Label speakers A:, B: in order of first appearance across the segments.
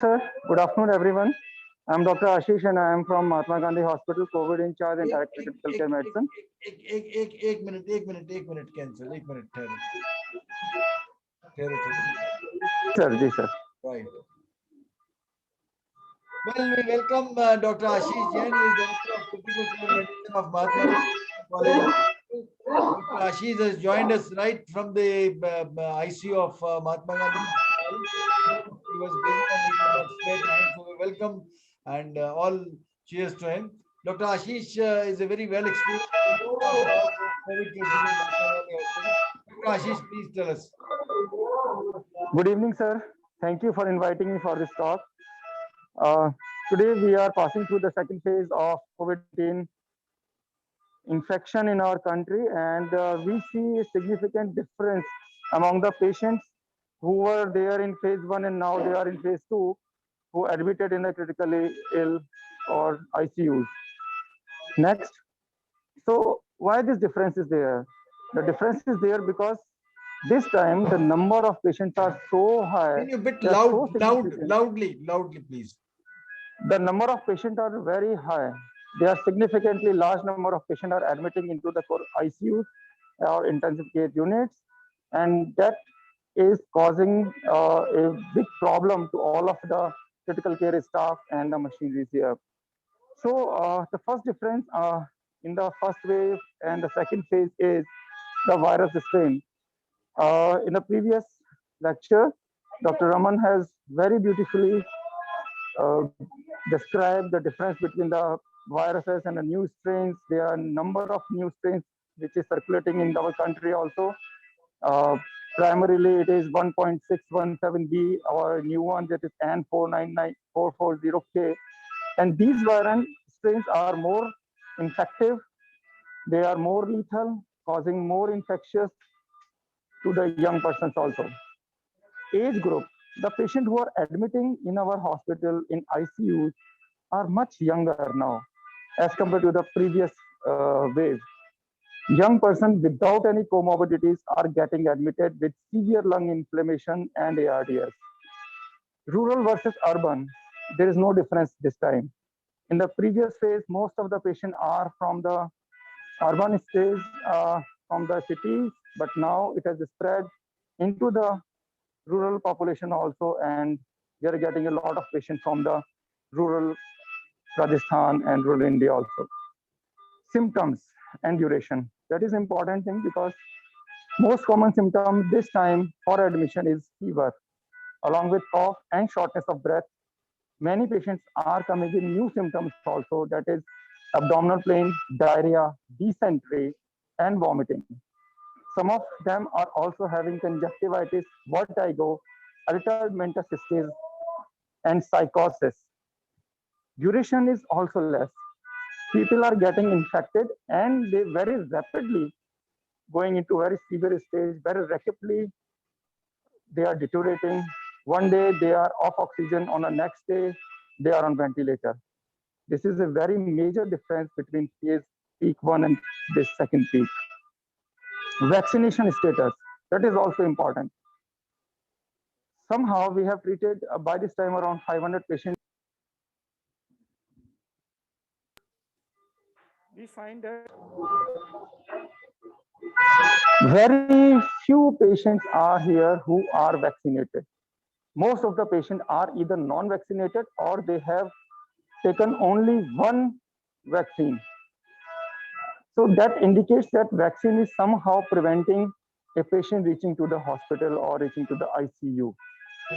A: Sir, good afternoon, everyone. I'm Dr. Ashish and I am from Mahatma Gandhi Hospital, COVID in charge and
B: एक
A: Director
B: एक
A: Critical
B: एक
A: Care
B: एक
A: Medicine.
B: एक एक एक एक मिनट कैंसिल एक मिनट ठहरो ठहरो ठहरो
A: Sir, ji sir.
B: right. Well, we welcome Dr. Ashish Jain, who is Director of Critical Care Medicine of Mahatma Gandhi College Hospital. Dr. Ashish has joined us right from the ICU of Mahatma Gandhi. He was busy and he could not spare time, so we welcome and all cheers to him. Dr. Ashish is a very well experienced of all COVID cases in Mahatma Gandhi Hospital. Dr. Ashish, please tell us.
A: Good evening, sir. Thank you for inviting me for this talk. Uh, Today, we are passing through the second phase of COVID-19 infection in our country, and we see a significant difference among the patients who were there in phase one and now they are in phase two, who admitted in the critically ill or ICUs. Next. So why this difference is there? The difference is there because this time the number of patients are so high,
B: Can you a bit
A: they are so significant.
B: loudly, please?
A: The number of patients are very high. They are significantly large number of patients are admitting into the ICUs or intensive care units, and that is causing a big problem to all of the critical care staff and the machineries here. So the first difference in the first wave and the second phase is the virus strain. In the previous lecture, Dr. Raman has very beautifully uh, described the difference between the viruses and the new strains. There are a number of new strains which is circulating in our country also. Uh, Primarily, it is 1.617b, our new one that is N499440K. And these variant strains are more infective, they are more lethal, causing more infectious to the young persons also. Age group, the patient who are admitting in our hospital in ICUs are much younger now as compared to the previous wave. Young persons without any comorbidities are getting admitted with severe lung inflammation and ARDS. Rural versus urban, there is no difference this time. In the previous phase, most of the patients are from the urban stage, from the cities, but now it has spread into the rural population also, and we are getting a lot of patients from the rural Rajasthan and rural India also. Symptoms and duration. That is important thing because most common symptom this time for admission is fever, along with cough and shortness of breath. Many patients are coming with new symptoms also, that is abdominal pain, diarrhea, dysentery, and vomiting. Some of them are also having conjunctivitis, vertigo, altered mental states, and psychosis. Duration is also less. People are getting infected and they very rapidly going into very severe stage, very rapidly they are deteriorating. One day they are off oxygen, on the next day they are on ventilator. This is a very major difference between phase peak one and this second peak. Vaccination status, that is also important. Somehow we have treated by this time around 500 patients. We find that very few patients are here who are vaccinated. Most of the patients are either non-vaccinated or they have taken only one vaccine. So that indicates that vaccine is somehow preventing a patient reaching to the hospital or reaching to the ICU.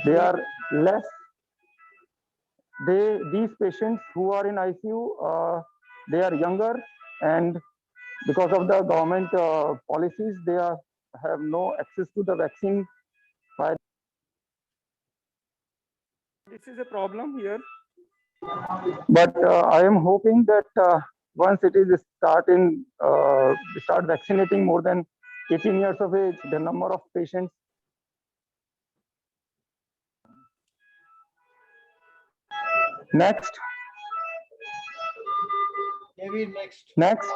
A: They are less. These patients who are in ICU, they are younger, and because of the government policies, they have no access to the vaccine. This is a problem here. But I am hoping that once it is start vaccinating more than 18 years of age, the number of patients. Next.
B: Maybe next.
A: Next.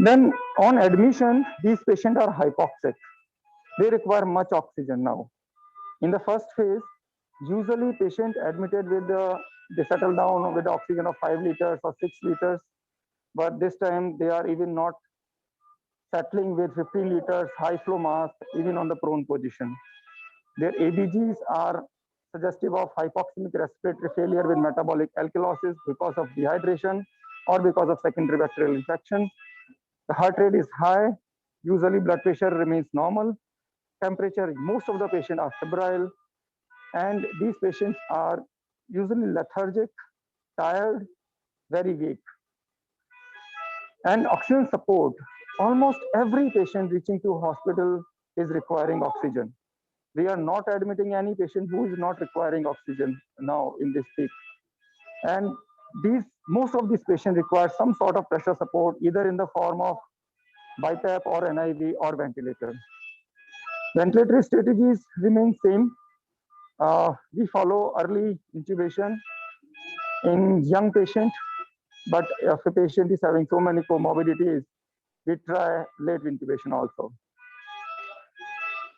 A: Then on admission, these patients are hypoxic. They require much oxygen now. In the first phase, Usually, patient admitted with they settle down with the oxygen of 5 liters or 6 liters, but this time they are even not settling with 15 liters high flow mask, even on the prone position. Their ABGs are suggestive of hypoxemic respiratory failure with metabolic alkalosis because of dehydration or because of secondary bacterial infection. The heart rate is high. Usually, blood pressure remains normal. Temperature, most of the patients are febrile, and these patients are usually lethargic, tired, very weak. And oxygen support. Almost every patient reaching to hospital is requiring oxygen. We are not admitting any patient who is not requiring oxygen now in this peak. And these most of these patients require some sort of pressure support, either in the form of BiPAP or NIV or ventilator. Ventilatory strategies remain same. We follow early intubation in young patient, but if a patient is having so many comorbidities, we try late intubation also.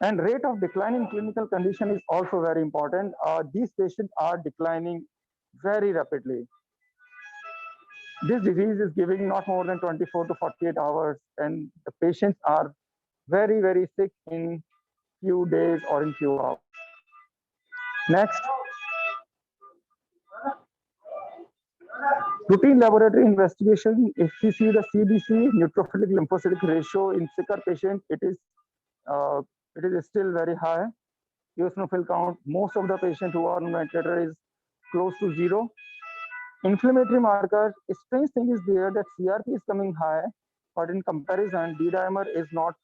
A: And rate of decline in clinical condition is also very important. These patients are declining very rapidly. This disease is giving not more than 24 to 48 hours, and the patients are very, very sick in few days or in few hours. Next, routine laboratory investigation. If we see the CBC, neutrophilic lymphocytic ratio in sicker patient, uh, it is still very high. Eosinophil count, most of the patients who are on ventilator is close to zero. Inflammatory markers, a strange thing is there that CRP is coming high, but in comparison, D-dimer is not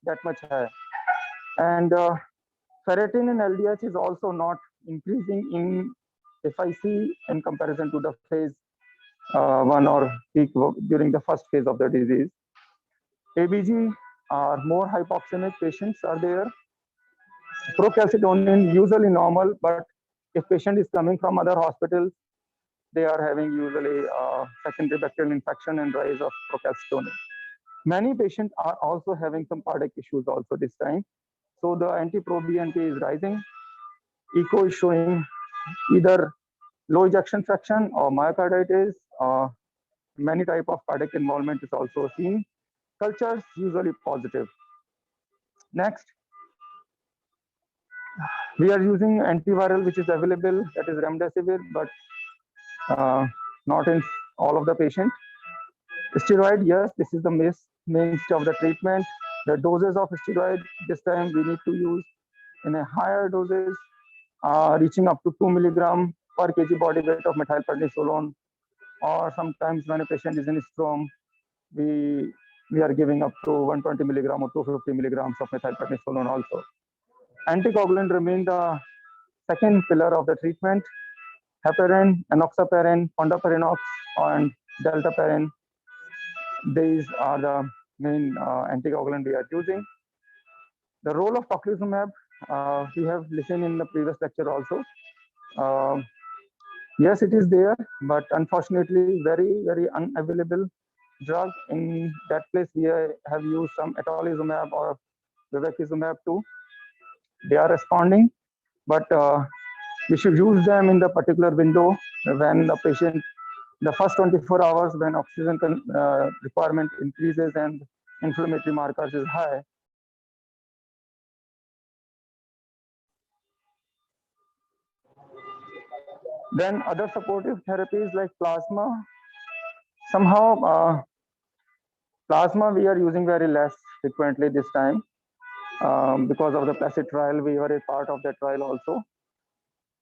A: that much high. And ferritin and LDH is also not increasing in FIC in comparison to the phase 1 or peak during the first phase of the disease. ABG are more hypoxemic patients are there. Procalcitonin usually normal, but if patient is coming from other hospitals, they are having usually secondary bacterial infection and rise of procalcitonin. Many patients are also having some cardiac issues also this time. So the anti-proBNP is rising. Echo is showing either low ejection fraction or myocarditis. Many type of cardiac involvement is also seen. Cultures usually positive. Next, we are using antiviral which is available, that is remdesivir, but not in all of the patients. Steroid, yes, this is the mainstay of the treatment. The doses of steroid this time we need to use in a higher doses, reaching up to 2 milligram per kg body weight of methylprednisolone, or sometimes when a patient is in Strom, we are giving up to 120 milligram or 250 milligrams of methylprednisolone also. Anticoagulant remain the second pillar of the treatment. Heparin, enoxaparin, fondaparinux, and dalteparin. These are the main anticoagulant we are using. The role of tocilizumab, we have listened in the previous lecture also. Yes, it is there, but unfortunately, very, very unavailable drug. In that place, we have used some atolizumab or bevacizumab too. They are responding, but we should use them in the particular window when the patient, the first 24 hours when oxygen requirement increases and inflammatory markers is high. Then other supportive therapies like plasma. Somehow, plasma we are using very less frequently this time because of the PLACID trial. We were a part of that trial also.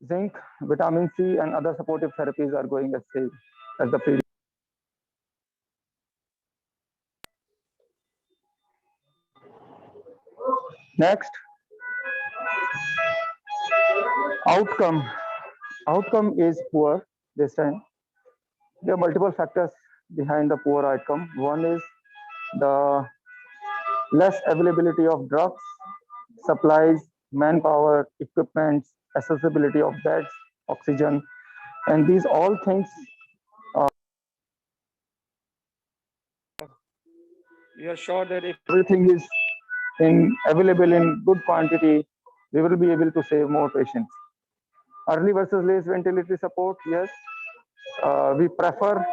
A: Zinc, vitamin C, and other supportive therapies are going as same as the previous. Next, outcome. Outcome is poor this time. There are multiple factors behind the poor outcome. One is the less availability of drugs, supplies, manpower, equipment, accessibility of beds, oxygen, and these all things. We are sure that if everything is available in good quantity, we will be able to save more patients. Early versus late ventilatory support, yes. We prefer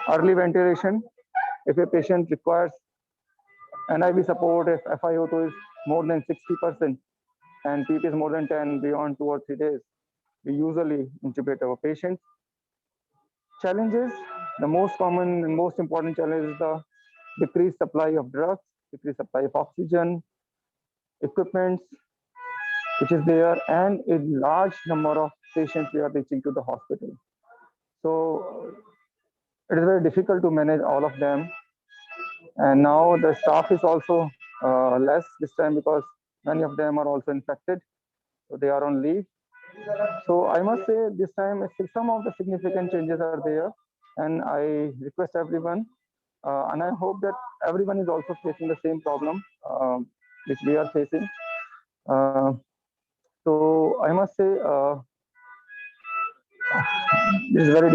A: early ventilation if a patient requires NIV support, if FiO2 is more than 60% and PP is more than 10 beyond 2 or 3 days. We usually intubate our patients. Challenges, the most common and most important challenge is the decreased supply of drugs, decreased supply of oxygen, equipments, which is there, and a large number of patients we are reaching to the hospital. So it is very difficult to manage all of them. And now the staff is also less this time because many of them are also infected. So they are on leave. So I must say this time some of the significant changes are there. And I request everyone, and I hope that everyone is also facing the same problem which we are facing. So I must say this is very